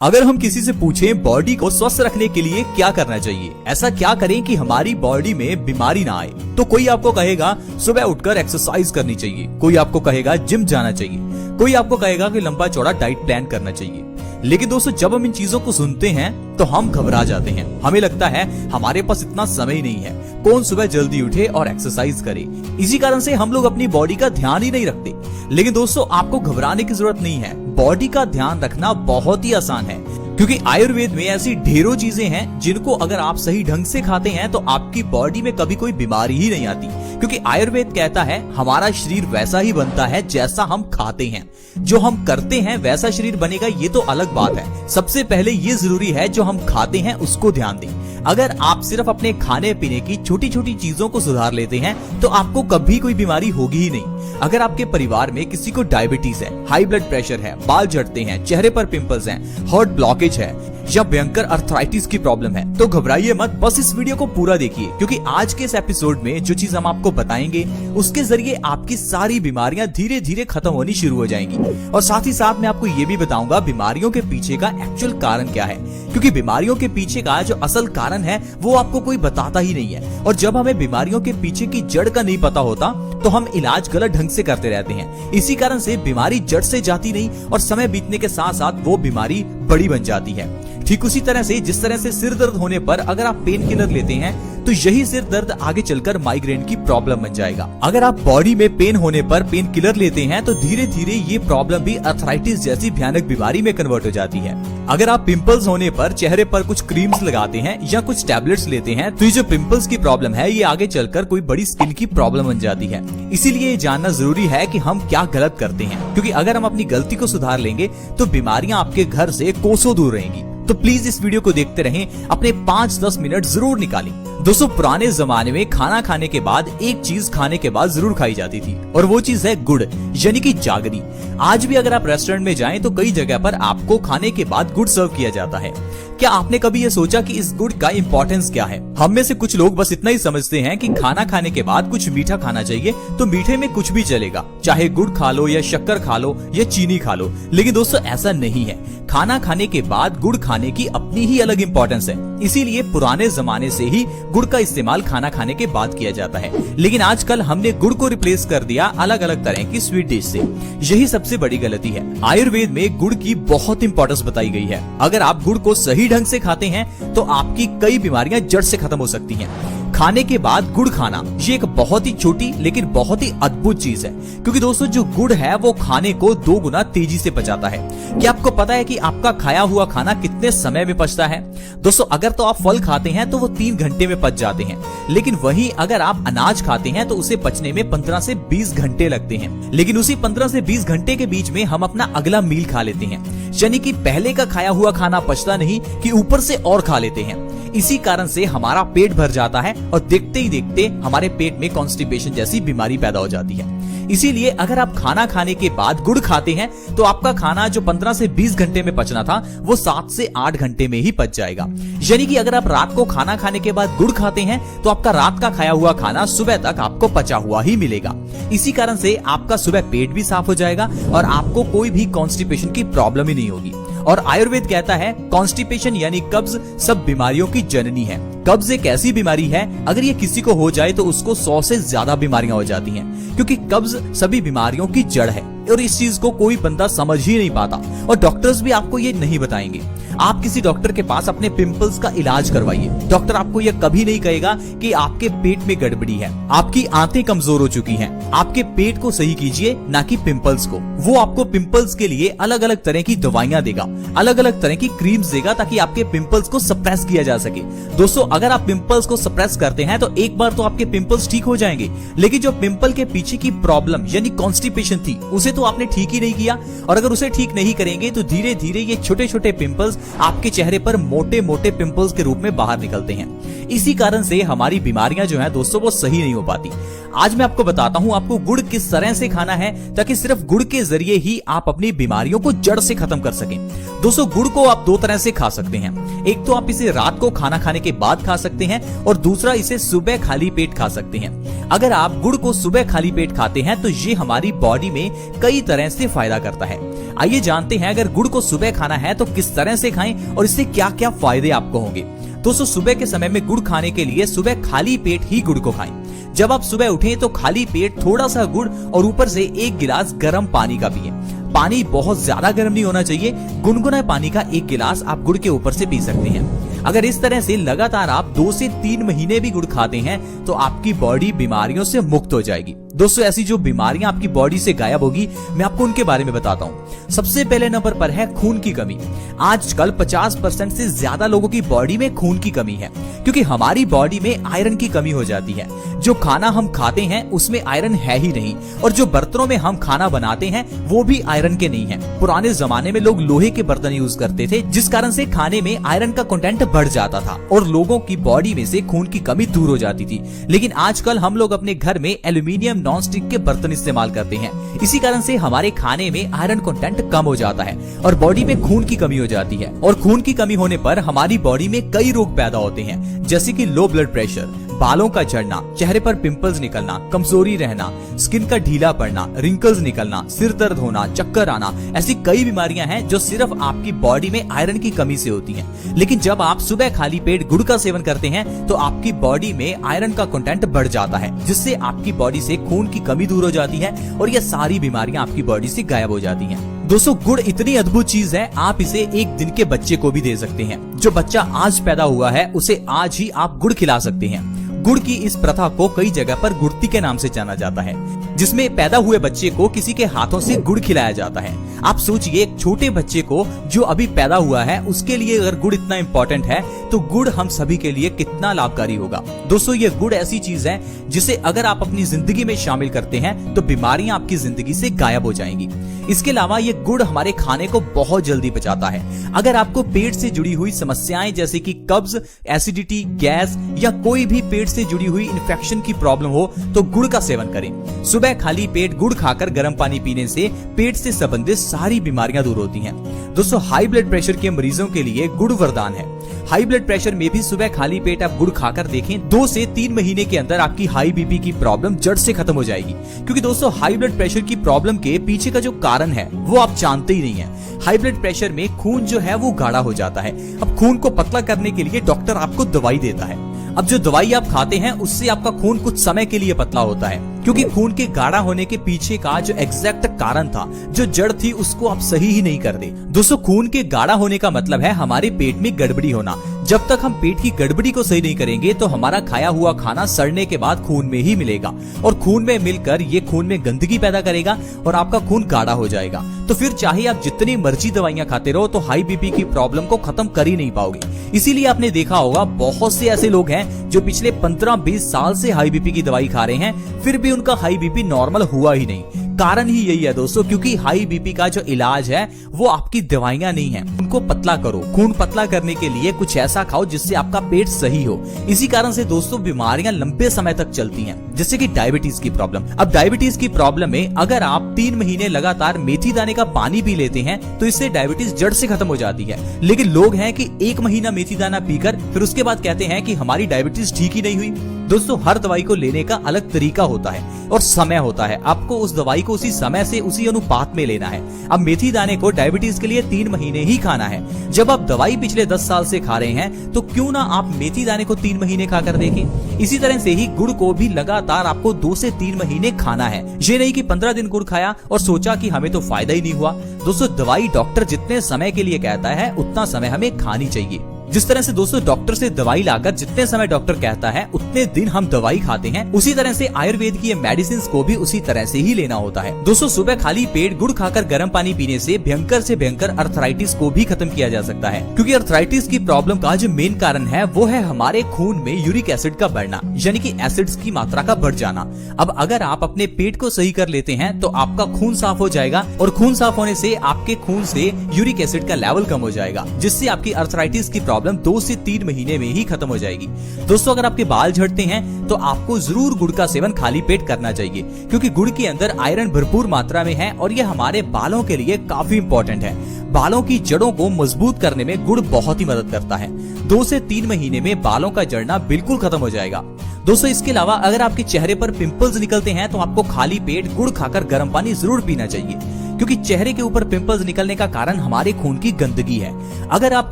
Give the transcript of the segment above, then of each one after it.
अगर हम किसी से पूछें बॉडी को स्वस्थ रखने के लिए क्या करना चाहिए, ऐसा क्या करें कि हमारी बॉडी में बीमारी ना आए, तो कोई आपको कहेगा सुबह उठकर एक्सरसाइज करनी चाहिए, कोई आपको कहेगा जिम जाना चाहिए, कोई आपको कहेगा कि लंबा चौड़ा डाइट प्लान करना चाहिए। लेकिन दोस्तों, जब हम इन चीजों को सुनते हैं तो हम घबरा जाते हैं। हमें लगता है हमारे पास इतना समय नहीं है, कौन सुबह जल्दी उठे और एक्सरसाइज करे। इसी कारण से हम लोग अपनी बॉडी का ध्यान ही नहीं रखते। लेकिन दोस्तों, आपको घबराने की जरूरत नहीं है। बॉडी का ध्यान रखना बहुत ही आसान है, क्योंकि आयुर्वेद में ऐसी ढेरों चीजें हैं जिनको अगर आप सही ढंग से खाते हैं तो आपकी बॉडी में कभी कोई बीमारी ही नहीं आती। क्योंकि आयुर्वेद कहता है हमारा शरीर वैसा ही बनता है जैसा हम खाते हैं। जो हम करते हैं वैसा शरीर बनेगा, ये तो अलग बात है। सबसे पहले ये जरूरी है जो हम खाते हैं उसको ध्यान दें। अगर आप सिर्फ अपने खाने पीने की छोटी छोटी चीजों को सुधार लेते हैं तो आपको कभी कोई बीमारी होगी ही नहीं। अगर आपके परिवार में किसी को डायबिटीज है, हाई ब्लड प्रेशर है, बाल झड़ते हैं, चेहरे पर पिंपल्स हैं, हार्ट ब्लॉकेज है या भयंकर अर्थराइटिस की प्रॉब्लम है, तो घबराइए मत, बस इस वीडियो को पूरा देखिए। क्योंकि आज के इस एपिसोड में जो चीज हम आपको बताएंगे उसके जरिए आपकी सारी बीमारियां धीरे धीरे खत्म होनी शुरू हो जाएंगी। और साथ ही साथ मैं आपको ये भी बताऊंगा बीमारियों के पीछे का एक्चुअल कारण क्या है। क्योंकि बीमारियों के पीछे का जो असल कारण है वो आपको कोई बताता ही नहीं है। और जब हमें बीमारियों के पीछे की जड़ का नहीं पता होता तो हम इलाज गलत ढंग से करते रहते हैं। इसी कारण से बीमारी जड़ से जाती नहीं और समय बीतने के साथ साथ वो बीमारी बड़ी बन जाती है। ठीक उसी तरह से जिस तरह से सिर दर्द होने पर अगर आप पेन किलर लेते हैं तो यही सिर दर्द आगे चलकर माइग्रेन की प्रॉब्लम बन जाएगा। अगर आप बॉडी में पेन होने पर पेन किलर लेते हैं तो धीरे धीरे ये प्रॉब्लम भी अर्थराइटिस जैसी भयानक बीमारी में कन्वर्ट हो जाती है। अगर आप पिंपल्स होने पर चेहरे पर कुछ क्रीम्स लगाते हैं या कुछ टैबलेट्स लेते हैं तो ये जो पिंपल्स की प्रॉब्लम है ये आगे चलकर कोई बड़ी स्किन की प्रॉब्लम बन जाती है। इसीलिए ये जानना जरूरी है कि हम क्या गलत करते हैं, क्योंकि अगर हम अपनी गलती को सुधार लेंगे तो बीमारियां आपके घर से कोसों दूर रहेंगी। तो प्लीज इस वीडियो को देखते रहें, अपने 5-10 मिनट जरूर निकालें। दोस्तों, पुराने जमाने में खाना खाने के बाद एक चीज खाने के बाद जरूर खाई जाती थी और वो चीज है गुड़, यानी कि जागरी। आज भी अगर आप रेस्टोरेंट में जाएं तो कई जगह पर आपको खाने के बाद गुड़ सर्व किया जाता है। क्या आपने कभी ये सोचा कि इस गुड़ का इंपॉर्टेंस क्या है? हम में से कुछ लोग बस इतना ही समझते हैं कि खाना खाने के बाद कुछ मीठा खाना चाहिए, तो मीठे में कुछ भी चलेगा, चाहे गुड़ खा लो या शक्कर खा लो या चीनी खा लो। लेकिन दोस्तों, ऐसा नहीं है। खाना खाने के बाद गुड़ खाने की अपनी ही अलग इंपॉर्टेंस है। इसीलिए पुराने जमाने से ही गुड़ का इस्तेमाल खाना खाने के बाद किया जाता है। लेकिन आजकल हमने गुड़ को रिप्लेस कर दिया अलग अलग तरह की स्वीट डिश से। यही सबसे बड़ी गलती है। आयुर्वेद में गुड़ की बहुत इंपॉर्टेंस बताई गई है। अगर आप गुड़ को सही ढंग से खाते हैं तो आपकी कई बीमारियां जड़ से खत्म हो सकती हैं। खाने के बाद गुड़ खाना ये एक बहुत ही छोटी लेकिन बहुत ही अद्भुत चीज है, क्योंकि दोस्तों जो गुड़ है वो खाने को 2 गुना तेजी से पचाता है। क्या आपको पता है कि आपका खाया हुआ खाना कितने समय में पचता है? दोस्तों, अगर तो आप फल खाते हैं तो वो 3 घंटे में पच जाते हैं, लेकिन वहीं अगर आप अनाज खाते हैं तो उसे पचने में 15 से 20 घंटे लगते हैं। लेकिन उसी 15 से 20 घंटे के बीच में हम अपना अगला मील खा लेते हैं, यानी कि पहले का खाया हुआ खाना पचता नहीं कि ऊपर से और खा लेते हैं। इसी कारण से हमारा पेट भर जाता है और देखते ही देखते हमारे पेट में कॉन्स्टिपेशन जैसी बीमारी पैदा हो जाती है। इसीलिए अगर आप खाना खाने के बाद गुड़ खाते हैं तो आपका खाना जो 15 से 20 घंटे में पचना था वो 7 से 8 घंटे में ही पच जाएगा। यानी कि अगर आप रात को खाना खाने के बाद गुड़ खाते हैं तो आपका रात का खाया हुआ खाना सुबह तक आपको पचा हुआ ही मिलेगा। इसी कारण से आपका सुबह पेट भी साफ हो जाएगा और आपको कोई भी कॉन्स्टिपेशन की प्रॉब्लम ही नहीं होगी। और आयुर्वेद कहता है कॉन्स्टिपेशन यानी कब्ज सब बीमारियों की जननी है। कब्ज एक ऐसी बीमारी है, अगर ये किसी को हो जाए तो उसको 100 से ज्यादा बीमारियां हो जाती हैं, क्योंकि कब्ज सभी बीमारियों की जड़ है। और इस चीज को कोई बंदा समझ ही नहीं पाता और डॉक्टर्स भी आपको ये नहीं बताएंगे। आप किसी डॉक्टर के पास अपने पिंपल्स का इलाज करवाइए, डॉक्टर आपको यह कभी नहीं कहेगा कि आपके पेट में गड़बड़ी है, आपकी आंतें कमजोर हो चुकी हैं। आपके पेट को सही कीजिए, ना कि पिंपल्स को। वो आपको पिंपल्स के लिए अलग अलग तरह की दवाइयां देगा, अलग अलग तरह की क्रीम्स देगा, ताकि आपके पिंपल्स को सप्रेस किया जा सके। दोस्तों, अगर आप पिंपल्स को सप्रेस करते हैं तो एक बार तो आपके पिंपल्स ठीक हो जाएंगे, लेकिन जो पिंपल के पीछे की प्रॉब्लम यानी कॉन्स्टिपेशन थी उसे तो आपने ठीक ही नहीं किया। और अगर उसे ठीक नहीं करेंगे तो धीरे धीरे ये छोटे छोटे पिंपल्स आपके चेहरे पर मोटे मोटे पिंपल्स के रूप में बाहर निकलते हैं। इसी कारण से हमारी बीमारियां जो हैं दोस्तों वो सही नहीं हो पाती। आज मैं आपको बताता हूं आपको गुड़ किस तरह से खाना है ताकि सिर्फ गुड़ के जरिए ही आप अपनी बीमारियों को जड़ से खत्म कर सकें। दोस्तों, गुड़ को आप 2 तरह से खा सकते हैं। एक तो आप इसे रात को खाना खाने के बाद खा सकते हैं और दूसरा इसे सुबह खाली पेट खा सकते हैं। अगर आप गुड़ को सुबह खाली पेट खाते हैं तो ये हमारी बॉडी में कई तरह से फायदा करता है। आइए जानते हैं अगर गुड़ को सुबह खाना है तो किस तरह से खाएं और इससे क्या क्या फायदे आपको होंगे। दोस्तों, सुबह के समय में गुड़ खाने के लिए सुबह खाली पेट ही गुड़ को खाएं। जब आप सुबह उठें तो खाली पेट थोड़ा सा गुड़ और ऊपर से 1 गिलास गर्म पानी का पिएं। पानी बहुत ज्यादा गर्म नहीं होना चाहिए, गुनगुना पानी का 1 गिलास आप गुड़ के ऊपर से पी सकते हैं। अगर इस तरह से लगातार आप 2 से 3 महीने भी गुड़ खाते हैं तो आपकी बॉडी बीमारियों से मुक्त हो जाएगी। दोस्तों, ऐसी जो बीमारियां आपकी बॉडी से गायब होगी मैं आपको उनके बारे में बताता हूँ। सबसे पहले नंबर पर है खून की कमी। आजकल 50% से ज्यादा लोगों की बॉडी में खून की कमी है क्योंकि हमारी बॉडी में आयरन की कमी हो जाती है। जो खाना हम खाते हैं उसमें आयरन है ही नहीं और जो बर्तनों में हम खाना बनाते हैं वो भी आयरन के नहीं है। पुराने जमाने में लोग लोहे के बर्तन यूज करते थे जिस कारण से खाने में आयरन का कंटेंट बढ़ जाता था और लोगों की बॉडी में से खून की कमी दूर हो जाती थी। लेकिन आजकल हम लोग अपने घर में एल्यूमिनियम नॉन स्टिक के बर्तन इस्तेमाल करते हैं। इसी कारण से हमारे खाने में आयरन कंटेंट कम हो जाता है और बॉडी में खून की कमी हो जाती है। और खून की कमी होने पर हमारी बॉडी में कई रोग पैदा होते हैं जैसे कि लो ब्लड प्रेशर, बालों का झड़ना, चेहरे पर पिंपल्स निकलना, कमजोरी रहना, स्किन का ढीला पड़ना, रिंकल्स निकलना, सिर दर्द होना, चक्कर आना। ऐसी कई बीमारियां हैं जो सिर्फ आपकी बॉडी में आयरन की कमी से होती हैं। लेकिन जब आप सुबह खाली पेट गुड़ का सेवन करते हैं तो आपकी बॉडी में आयरन का कंटेंट बढ़ जाता है जिससे आपकी बॉडी से खून की कमी दूर हो जाती है और ये सारी बीमारियां आपकी बॉडी से गायब हो जाती हैं। दोस्तों, गुड़ इतनी अद्भुत चीज है, आप इसे 1 दिन के बच्चे को भी दे सकते हैं। जो बच्चा आज पैदा हुआ है उसे आज ही आप गुड़ खिला सकते हैं। गुड़ की इस प्रथा को कई जगह पर गुड़ती के नाम से जाना जाता है जिसमें पैदा हुए बच्चे को किसी के हाथों से गुड़ खिलाया जाता है। आप सोचिए, एक छोटे बच्चे को जो अभी पैदा हुआ है उसके लिए अगर गुड़ इतना इम्पोर्टेंट है तो गुड़ हम सभी के लिए कितना लाभकारी होगा। दोस्तों, ये गुड़ ऐसी चीज है जिसे अगर आप अपनी जिंदगी में शामिल करते हैं तो बीमारियां आपकी जिंदगी से गायब हो जाएंगी। इसके अलावा ये गुड़ हमारे खाने को बहुत जल्दी पचाता है। अगर आपको पेट से जुड़ी हुई समस्याएं जैसे कि कब्ज, एसिडिटी, गैस या कोई भी पेट से जुड़ी हुई इन्फेक्शन की प्रॉब्लम हो तो गुड़ का सेवन करें। सुबह खाली पेट गुड़ खाकर गर्म पानी पीने से पेट से संबंधित सारी बीमारियां दूर होती हैं। दोस्तों, हाई ब्लड प्रेशर के मरीजों के लिए गुड़ वरदान है। हाई ब्लड प्रेशर में भी सुबह खाली पेट आप गुड़ खाकर देखें, 2 से 3 महीने के अंदर आपकी हाई बीपी की प्रॉब्लम जड़ से खत्म हो जाएगी। क्योंकि दोस्तों, हाई ब्लड प्रेशर की प्रॉब्लम के पीछे का जो कारण है वो आप जानते ही नहीं है। हाई ब्लड प्रेशर में खून जो है वो गाढ़ा हो जाता है। अब खून को पतला करने के लिए डॉक्टर आपको दवाई देता है। अब जो दवाई आप खाते हैं उससे आपका खून कुछ समय के लिए पतला होता है क्योंकि खून के गाढ़ा होने के पीछे का जो एग्जैक्ट कारण था, जो जड़ थी, उसको आप सही ही नहीं कर दे। दोस्तों, खून के गाढ़ा होने का मतलब है हमारे पेट में गड़बड़ी होना। जब तक हम पेट की गड़बड़ी को सही नहीं करेंगे तो हमारा खाया हुआ खाना सड़ने के बाद खून में ही मिलेगा और खून में मिलकर ये खून में गंदगी पैदा करेगा और आपका खून गाढ़ा हो जाएगा। तो फिर चाहे आप जितनी मर्जी दवाइयां खाते रहो तो हाई बीपी की प्रॉब्लम को खत्म कर ही नहीं पाओगे। इसीलिए आपने देखा होगा बहुत से ऐसे लोग हैं जो पिछले 15-20 साल से हाई बीपी की दवाई खा रहे हैं फिर भी उनका हाई बीपी नॉर्मल हुआ ही नहीं। कारण ही यही है दोस्तों, क्योंकि हाई बीपी का जो इलाज है वो आपकी दवाइयां नहीं है। उनको पतला करो। खून पतला करने के लिए कुछ ऐसा खाओ जिससे आपका पेट सही हो। इसी कारण से दोस्तों बीमारियां लंबे समय तक चलती हैं, जैसे कि डायबिटीज की प्रॉब्लम। अब डायबिटीज की प्रॉब्लम में अगर आप 3 महीने लगातार मेथी दाने का पानी पी लेते हैं तो इससे डायबिटीज जड़ से खत्म हो जाती है। लेकिन लोग हैं कि 1 महीना मेथी दाना पीकर फिर उसके बाद कहते हैं कि हमारी डायबिटीज ठीक ही नहीं हुई। दोस्तों, हर दवाई को लेने का अलग तरीका होता है और समय होता है। आपको उस दवाई को उसी समय से उसी अनुपात में लेना है। अब मेथी दाने को डायबिटीज के लिए 3 महीने ही खाना है। जब आप दवाई पिछले 10 साल से खा रहे हैं तो क्यों ना आप मेथी दाने को 3 महीने खाकर देखें। इसी तरह से ही गुड़ को भी लगातार आपको 2 से 3 महीने खाना है। ये नहीं कि 15 दिन गुड़ खाया और सोचा कि हमें तो फायदा ही नहीं हुआ। दोस्तों, दवाई डॉक्टर जितने समय के लिए कहता है उतना समय हमें खानी चाहिए। जिस तरह से दोस्तों डॉक्टर से दवाई लाकर जितने समय डॉक्टर कहता है उतने दिन हम दवाई खाते हैं, उसी तरह से आयुर्वेद की ये मेडिसिन को भी उसी तरह से ही लेना होता है। दोस्तों, सुबह खाली पेट गुड़ खाकर गर्म पानी पीने से भयंकर अर्थराइटिस को भी खत्म किया जा सकता है। क्योंकि अर्थराइटिस की प्रॉब्लम का जो मेन कारण है वो है हमारे खून में यूरिक एसिड का बढ़ना, यानी कि एसिड्स की मात्रा का बढ़ जाना। अब अगर आप अपने पेट को सही कर लेते हैं तो आपका खून साफ हो जाएगा और खून साफ होने से आपके खून से यूरिक एसिड का लेवल कम हो जाएगा, जिससे आपकी अर्थराइटिस की प्रॉब्लम प्रॉब्लम 2 से 3 महीने में ही खत्म हो जाएगी। दोस्तों अगर आपके बाल झड़ते हैं तो आपको जरूर गुड़ का सेवन खाली पेट करना चाहिए, क्योंकि गुड़ के अंदर आयरन भरपूर मात्रा में है और ये हमारे बालों के लिए काफी इंपॉर्टेंट है। बालों की जड़ों को मजबूत करने में गुड़ बहुत ही मदद करता है। 2 से 3 महीने में बालों का झड़ना बिल्कुल खत्म हो जाएगा। दोस्तों इसके अलावा अगर आपके चेहरे पर पिंपल्स निकलते हैं तो आपको खाली पेट गुड़ खाकर गर्म पानी जरूर पीना चाहिए, क्योंकि चेहरे के ऊपर पिंपल्स निकलने का कारण हमारे खून की गंदगी है। अगर आप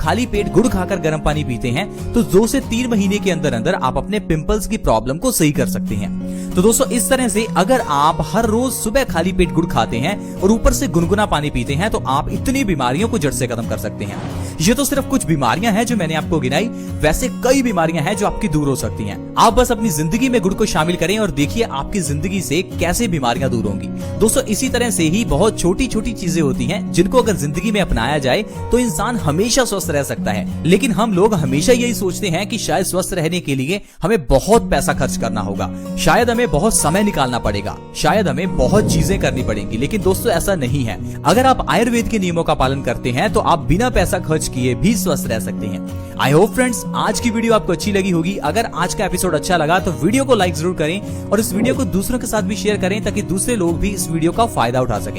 खाली पेट गुड़ खाकर गर्म पानी पीते हैं तो 2 से 3 महीने के अंदर अंदर आप अपने पिंपल्स की प्रॉब्लम को सही कर सकते हैं। तो दोस्तों इस तरह से अगर आप हर रोज सुबह खाली पेट गुड़ खाते हैं और ऊपर से गुनगुना पानी पीते हैं तो आप इतनी बीमारियों को जड़ से खत्म कर सकते हैं। ये तो सिर्फ कुछ बीमारियां हैं जो मैंने आपको गिनाई, वैसे कई बीमारियां हैं जो आपकी दूर हो सकती हैं। आप बस अपनी जिंदगी में गुड़ को शामिल करें और देखिए आपकी जिंदगी से कैसे बीमारियां दूर होंगी। दोस्तों इसी तरह से ही बहुत छोटी छोटी चीजें होती हैं जिनको अगर जिंदगी में अपनाया जाए तो इंसान हमेशा स्वस्थ रह सकता है, लेकिन हम लोग हमेशा यही सोचते हैं कि शायद स्वस्थ रहने के लिए हमें बहुत पैसा खर्च करना होगा, शायद हमें बहुत समय निकालना पड़ेगा, शायद हमें बहुत चीजें करनी पड़ेंगी। लेकिन दोस्तों ऐसा नहीं है। अगर आप आयुर्वेद के नियमों का पालन करते हैं तो आप बिना पैसा खर्च किए भी स्वस्थ रह सकते हैं। आई होप फ्रेंड्स आज की वीडियो आपको अच्छी लगी होगी। अगर आज का एपिसोड अच्छा लगा तो वीडियो को लाइक जरूर करें और इस वीडियो को दूसरों के साथ भी शेयर करें ताकि दूसरे लोग भी इस वीडियो का फायदा उठा सकें।